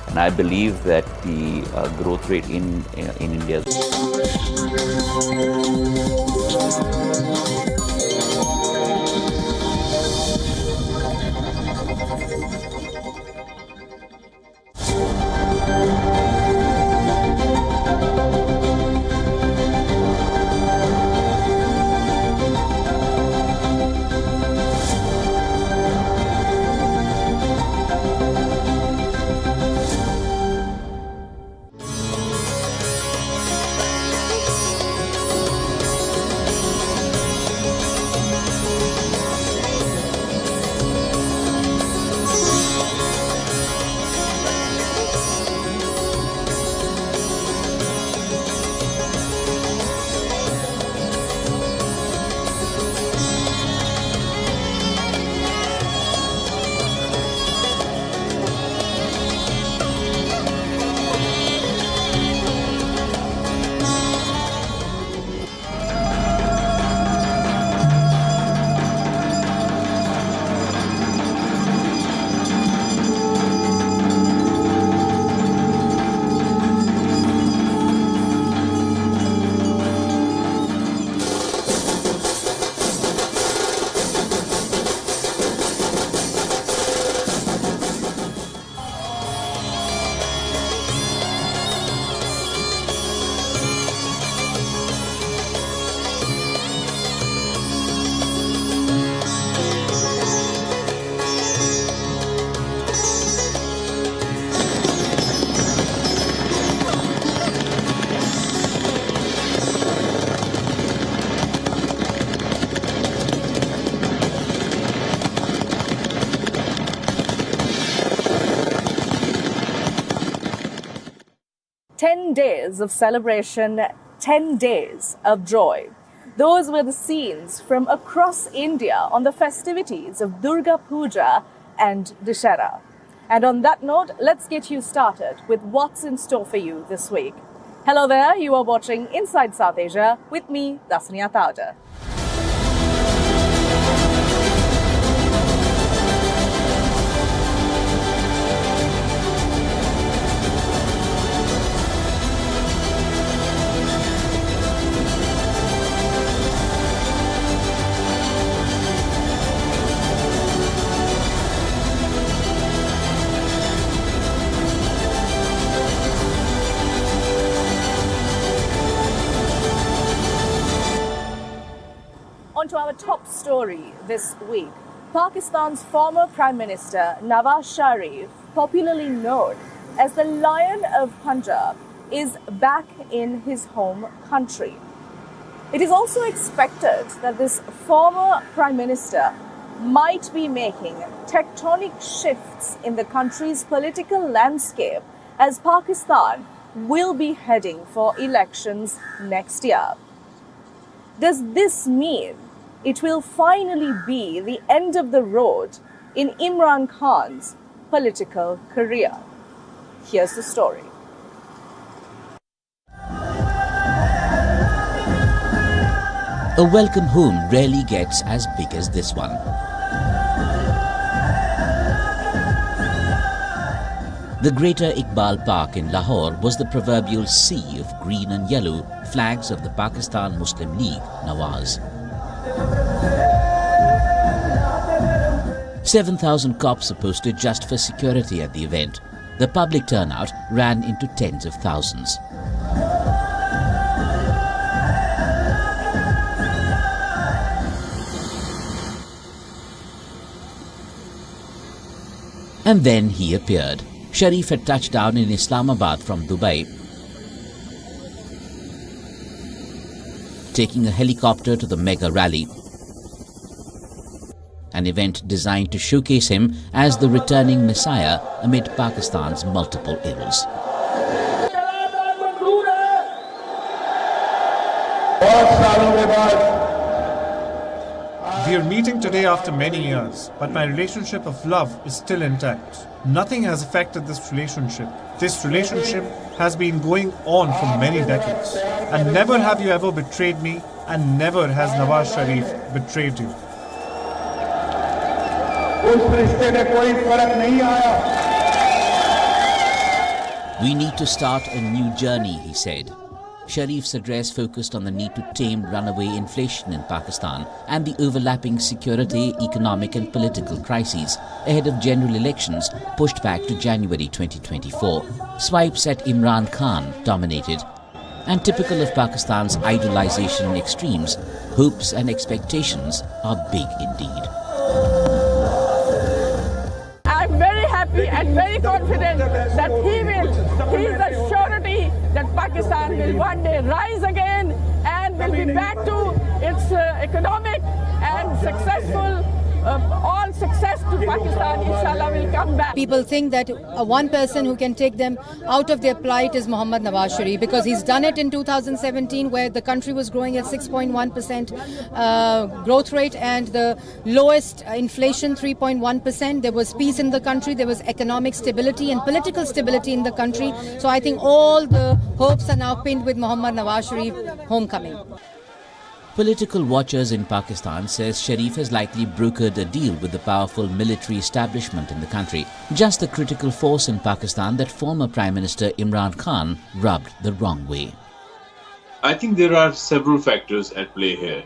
And I believe that the growth rate in India. Days of celebration, 10 days of joy. Those were the scenes from across India on the festivities of Durga Puja and Dussehra. And on that note, let's get you started with what's in store for you this week. Hello there, you are watching Inside South Asia with me, Dasuni Athauda. On to our top story this week. Pakistan's former Prime Minister Nawaz Sharif, popularly known as the Lion of Punjab, is back in his home country. It is also expected that this former Prime Minister might be making tectonic shifts in the country's political landscape as Pakistan will be heading for elections next year. Does this mean it will finally be the end of the road in Imran Khan's political career? Here's the story. A welcome home rarely gets as big as this one. The Greater Iqbal Park in Lahore was the proverbial sea of green and yellow flags of the Pakistan Muslim League, Nawaz. 7,000 cops are posted just for security at the event. The public turnout ran into tens of thousands. And then he appeared. Sharif had touched down in Islamabad from Dubai, taking a helicopter to the mega rally, an event designed to showcase him as the returning messiah amid Pakistan's multiple ills. We are meeting today after many years, but my relationship of love is still intact. Nothing has affected this relationship. This relationship has been going on for many decades. And never have you ever betrayed me, and never has Nawaz Sharif betrayed you. We need to start a new journey, he said. Sharif's address focused on the need to tame runaway inflation in Pakistan and the overlapping security, economic and political crises ahead of general elections pushed back to January 2024. Swipes at Imran Khan dominated. And typical of Pakistan's idolization extremes, hopes and expectations are big indeed. I'm very happy and very confident that he is a surety that Pakistan will one day rise again and will be back to its economic and successful, all success to Pakistan, inshallah, will come back. People think that one person who can take them out of their plight is Mohammad Nawaz Sharif, because he's done it in 2017 where the country was growing at 6.1% growth rate and the lowest inflation 3.1%. There was peace in the country, there was economic stability and political stability in the country. So I think all the hopes are now pinned with Mohammad Nawaz Sharif homecoming. Political watchers in Pakistan says Sharif has likely brokered a deal with the powerful military establishment in the country, just the critical force in Pakistan that former Prime Minister Imran Khan rubbed the wrong way. I think there are several factors at play here.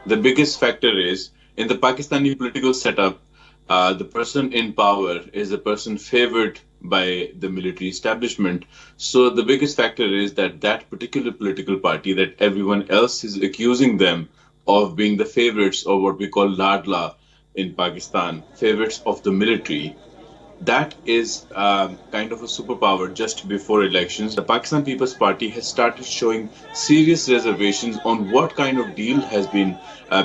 The biggest factor is, in the Pakistani political setup, the person in power is the person favored by the military establishment. So the biggest factor is that that particular political party that everyone else is accusing them of being the favorites, or what we call ladla in Pakistan, favorites of the military, that is kind of a superpower just before elections. The Pakistan People's Party has started showing serious reservations on what kind of deal has been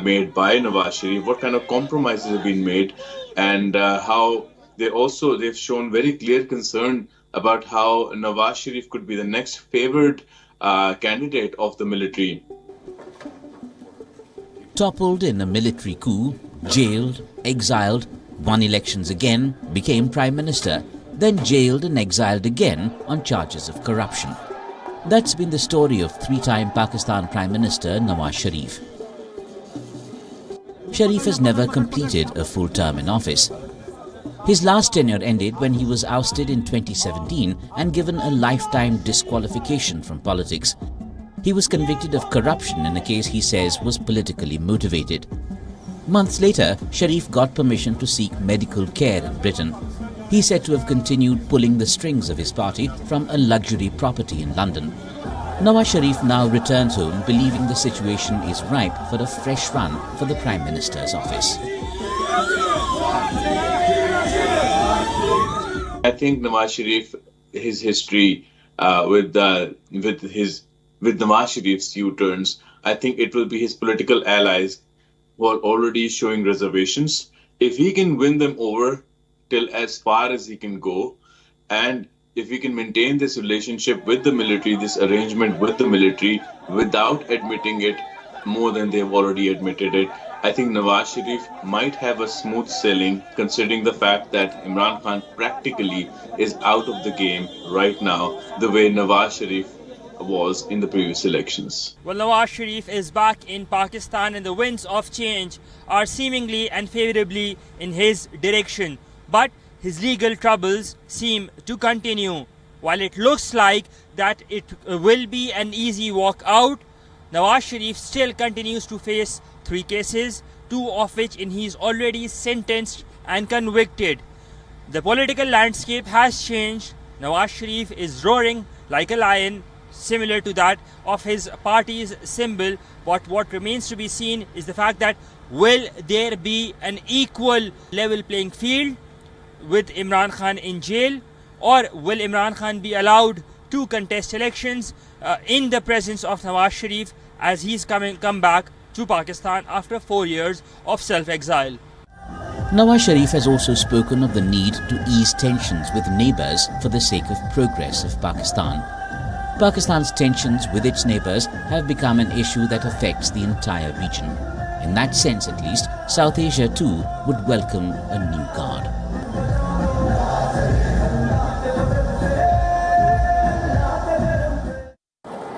made by Nawaz Sharif, what kind of compromises have been made, and how they've shown very clear concern about how Nawaz Sharif could be the next favored candidate of the military. Toppled in a military coup, jailed, exiled, won elections again, became Prime Minister, then jailed and exiled again on charges of corruption. That's been the story of three-time Pakistan Prime Minister Nawaz Sharif. Sharif has never completed a full term in office. His last tenure ended when he was ousted in 2017 and given a lifetime disqualification from politics. He was convicted of corruption in a case he says was politically motivated. Months later, Sharif got permission to seek medical care in Britain. He's said to have continued pulling the strings of his party from a luxury property in London. Nawaz Sharif now returns home believing the situation is ripe for a fresh run for the Prime Minister's office. I think Nawaz Sharif, his history with Nawaz Sharif's U-turns, I think it will be his political allies who are already showing reservations. If he can win them over till as far as he can go, and if he can maintain this relationship with the military, this arrangement with the military, without admitting it more than they've already admitted it, I think Nawaz Sharif might have a smooth sailing, considering the fact that Imran Khan practically is out of the game right now, the way Nawaz Sharif was in the previous elections. Well, Nawaz Sharif is back in Pakistan and the winds of change are seemingly and favorably in his direction. But his legal troubles seem to continue. While it looks like that it will be an easy walk out, Nawaz Sharif still continues to face 3 cases, 2 of which he's already sentenced and convicted. The political landscape has changed. Nawaz Sharif is roaring like a lion, similar to that of his party's symbol. But what remains to be seen is the fact that will there be an equal level playing field with Imran Khan in jail, or will Imran Khan be allowed to contest elections in the presence of Nawaz Sharif as he's come back to Pakistan after 4 years of self-exile. Nawaz Sharif has also spoken of the need to ease tensions with neighbours for the sake of progress of Pakistan. Pakistan's tensions with its neighbours have become an issue that affects the entire region. In that sense, at least, South Asia too would welcome a new guard.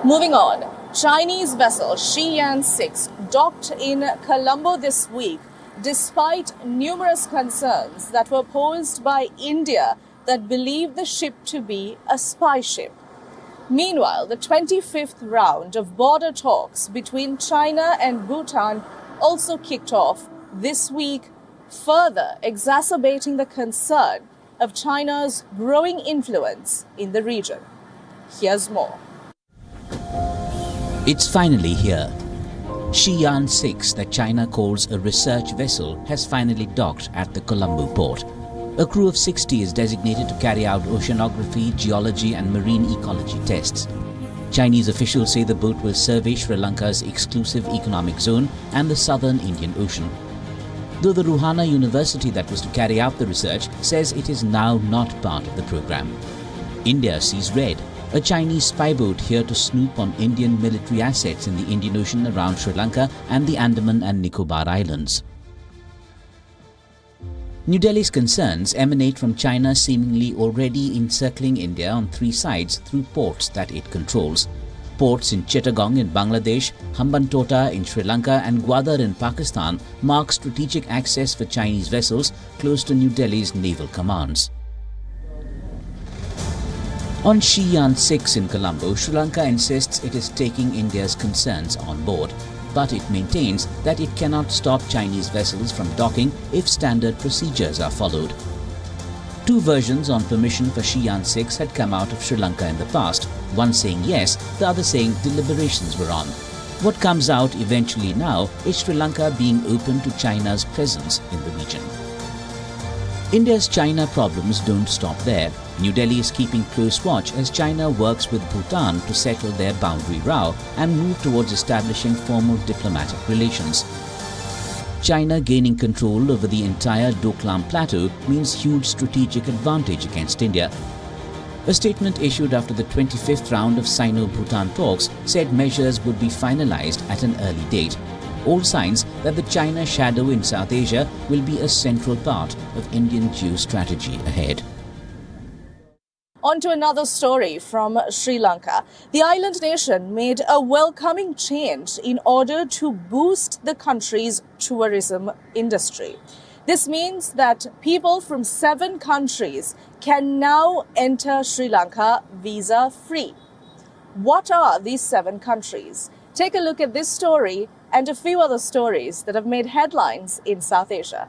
Moving on, Chinese vessel Shi Yan 6 docked in Colombo this week, despite numerous concerns that were posed by India that believed the ship to be a spy ship. Meanwhile, the 25th round of border talks between China and Bhutan also kicked off this week, further exacerbating the concern of China's growing influence in the region. Here's more. It's finally here. Shi Yan 6, that China calls a research vessel, has finally docked at the Colombo port. A crew of 60 is designated to carry out oceanography, geology and marine ecology tests. Chinese officials say the boat will survey Sri Lanka's exclusive economic zone and the southern Indian Ocean. Though the Ruhana University that was to carry out the research says it is now not part of the program. India sees red. A Chinese spy boat here to snoop on Indian military assets in the Indian Ocean around Sri Lanka and the Andaman and Nicobar Islands. New Delhi's concerns emanate from China seemingly already encircling India on three sides through ports that it controls. Ports in Chittagong in Bangladesh, Hambantota in Sri Lanka and Gwadar in Pakistan mark strategic access for Chinese vessels close to New Delhi's naval commands. On Shi Yan 6 in Colombo, Sri Lanka insists it is taking India's concerns on board, but it maintains that it cannot stop Chinese vessels from docking if standard procedures are followed. Two versions on permission for Shi Yan 6 had come out of Sri Lanka in the past, one saying yes, the other saying deliberations were on. What comes out eventually now is Sri Lanka being open to China's presence in the region. India's China problems don't stop there. New Delhi is keeping close watch as China works with Bhutan to settle their boundary row and move towards establishing formal diplomatic relations. China gaining control over the entire Doklam Plateau means huge strategic advantage against India. A statement issued after the 25th round of Sino-Bhutan talks said measures would be finalized at an early date. All signs that the China shadow in South Asia will be a central part of Indian geostrategy ahead. On to another story from Sri Lanka. The island nation made a welcoming change in order to boost the country's tourism industry. This means that people from 7 countries can now enter Sri Lanka visa-free. What are these 7 countries? Take a look at this story and a few other stories that have made headlines in South Asia.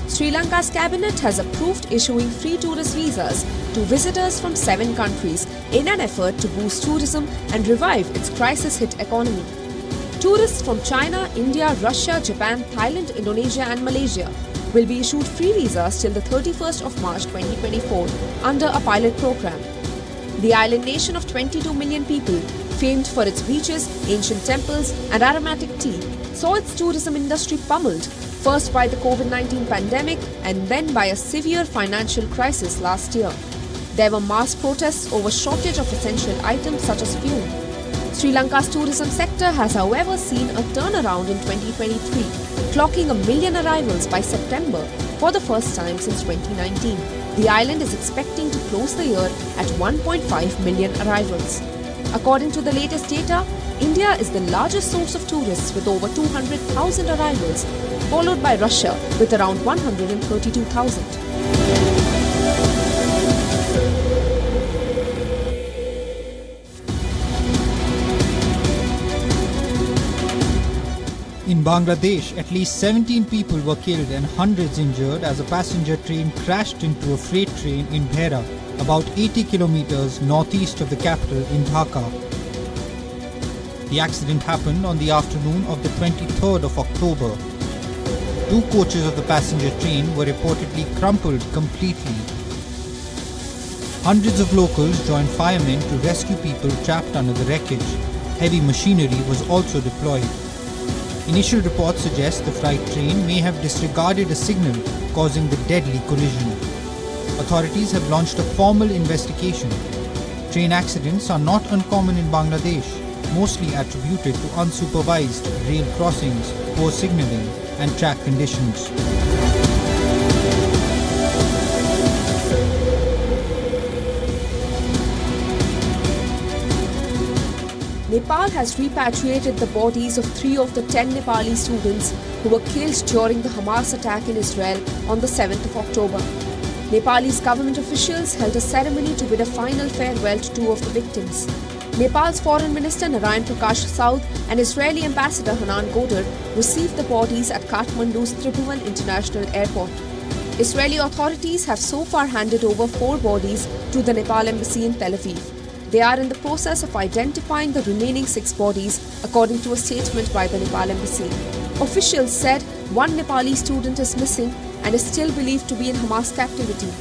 Sri Lanka's cabinet has approved issuing free tourist visas to visitors from 7 countries in an effort to boost tourism and revive its crisis-hit economy. Tourists from China, India, Russia, Japan, Thailand, Indonesia and Malaysia will be issued free visas till the 31st of March 2024 under a pilot program. The island nation of 22 million people, famed for its beaches, ancient temples and aromatic tea, saw its tourism industry pummeled, first by the COVID-19 pandemic and then by a severe financial crisis last year. There were mass protests over shortage of essential items such as fuel. Sri Lanka's tourism sector has however seen a turnaround in 2023, clocking 1 million arrivals by September for the first time since 2019. The island is expecting to close the year at 1.5 million arrivals. According to the latest data, India is the largest source of tourists with over 200,000 arrivals, followed by Russia with around 132,000. In Bangladesh, at least 17 people were killed and hundreds injured as a passenger train crashed into a freight train in Bhera, about 80 kilometers northeast of the capital in Dhaka. The accident happened on the afternoon of the 23rd of October. 2 coaches of the passenger train were reportedly crumpled completely. Hundreds of locals joined firemen to rescue people trapped under the wreckage. Heavy machinery was also deployed. Initial reports suggest the freight train may have disregarded a signal, causing the deadly collision. Authorities have launched a formal investigation. Train accidents are not uncommon in Bangladesh, mostly attributed to unsupervised rail crossings, poor signaling, and track conditions. Nepal has repatriated the bodies of 3 of the 10 Nepali students who were killed during the Hamas attack in Israel on the 7th of October. Nepalese government officials held a ceremony to bid a final farewell to 2 of the victims. Nepal's Foreign Minister Narayan Prakash Saud and Israeli Ambassador Hanan Goder received the bodies at Kathmandu's Tribhuvan International Airport. Israeli authorities have so far handed over 4 bodies to the Nepal embassy in Tel Aviv. They are in the process of identifying the remaining 6 bodies, according to a statement by the Nepal embassy. Officials said 1 Nepali student is missing and is still believed to be in Hamas captivity.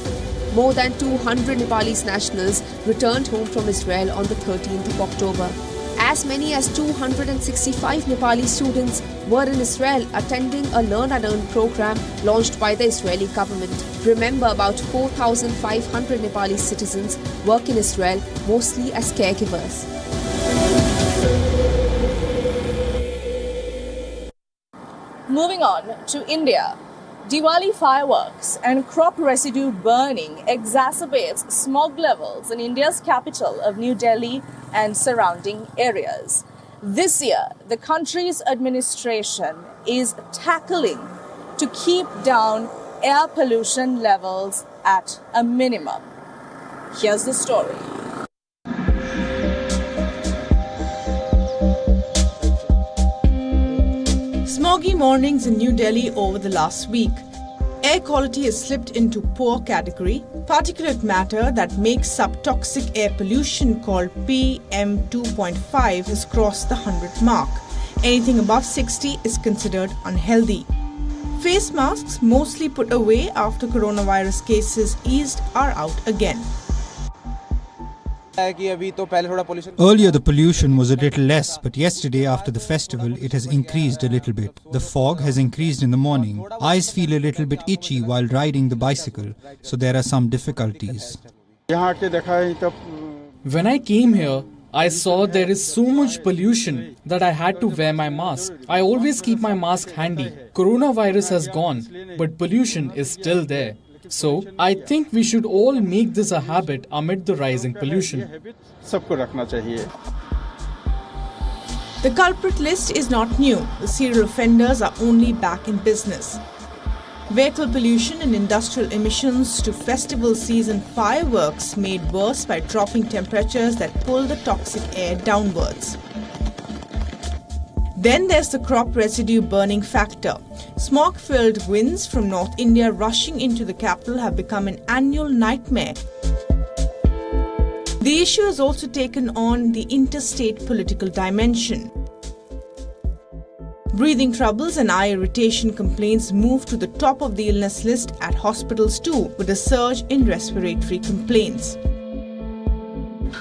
More than 200 Nepalese nationals returned home from Israel on the 13th of October. As many as 265 Nepali students were in Israel attending a Learn and Earn program launched by the Israeli government. Remember, about 4,500 Nepali citizens work in Israel, mostly as caregivers. Moving on to India. Diwali fireworks and crop residue burning exacerbates smog levels in India's capital of New Delhi and surrounding areas. This year, the country's administration is tackling to keep down air pollution levels at a minimum. Here's the story. Smoggy mornings in New Delhi over the last week. Air quality has slipped into poor category. Particulate matter that makes up toxic air pollution called PM2.5 has crossed the 100 mark. Anything above 60 is considered unhealthy. Face masks, mostly put away after coronavirus cases eased, are out again. Earlier the pollution was a little less, but yesterday after the festival it has increased a little bit. The fog has increased in the morning. Eyes feel a little bit itchy while riding the bicycle, so there are some difficulties. When I came here, I saw there is so much pollution that I had to wear my mask. I always keep my mask handy. Coronavirus has gone, but pollution is still there. So, I think we should all make this a habit amid the rising pollution. The culprit list is not new. The serial offenders are only back in business. Vehicle pollution and industrial emissions to festival season fireworks made worse by dropping temperatures that pull the toxic air downwards. Then there's the crop residue burning factor. Smog-filled winds from North India rushing into the capital have become an annual nightmare. The issue has also taken on the interstate political dimension. Breathing troubles and eye irritation complaints moved to the top of the illness list at hospitals too, with a surge in respiratory complaints.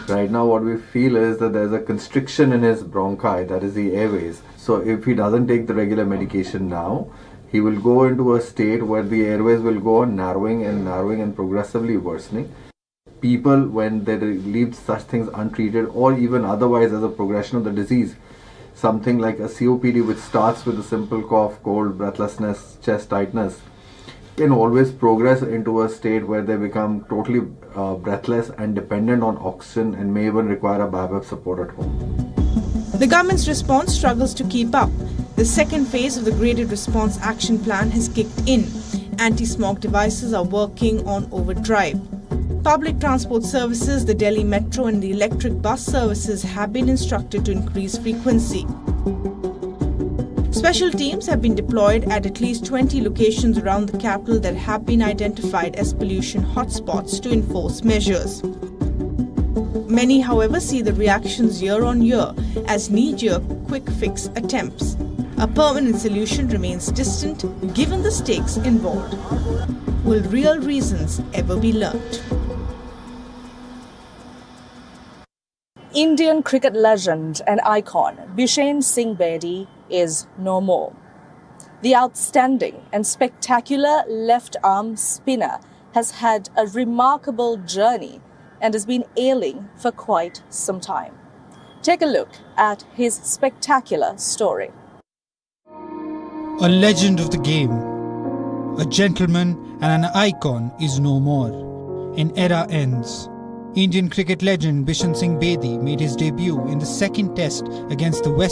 Right now what we feel is that there's a constriction in his bronchi, that is the airways. So if he doesn't take the regular medication now, he will go into a state where the airways will go on narrowing and progressively worsening. People, when they leave such things untreated or even otherwise as a progression of the disease, something like a COPD which starts with a simple cough, cold, breathlessness, chest tightness, can always progress into a state where they become totally breathless and dependent on oxygen and may even require a BiPAP support at home. The government's response struggles to keep up. The second phase of the Graded Response Action Plan has kicked in. Anti-smog devices are working on overdrive. Public transport services, the Delhi Metro and the electric bus services have been instructed to increase frequency. Special teams have been deployed at least 20 locations around the capital that have been identified as pollution hotspots to enforce measures. Many, however, see the reactions year on year as knee-jerk, quick-fix attempts. A permanent solution remains distant given the stakes involved. Will real reasons ever be learnt? Indian cricket legend and icon Bishen Singh Bedi is no more. The outstanding and spectacular left-arm spinner has had a remarkable journey and has been ailing for quite some time. Take a look at his spectacular story. A legend of the game, a gentleman and an icon is no more. An era ends. Indian cricket legend Bishan Singh Bedi made his debut in the second test against the West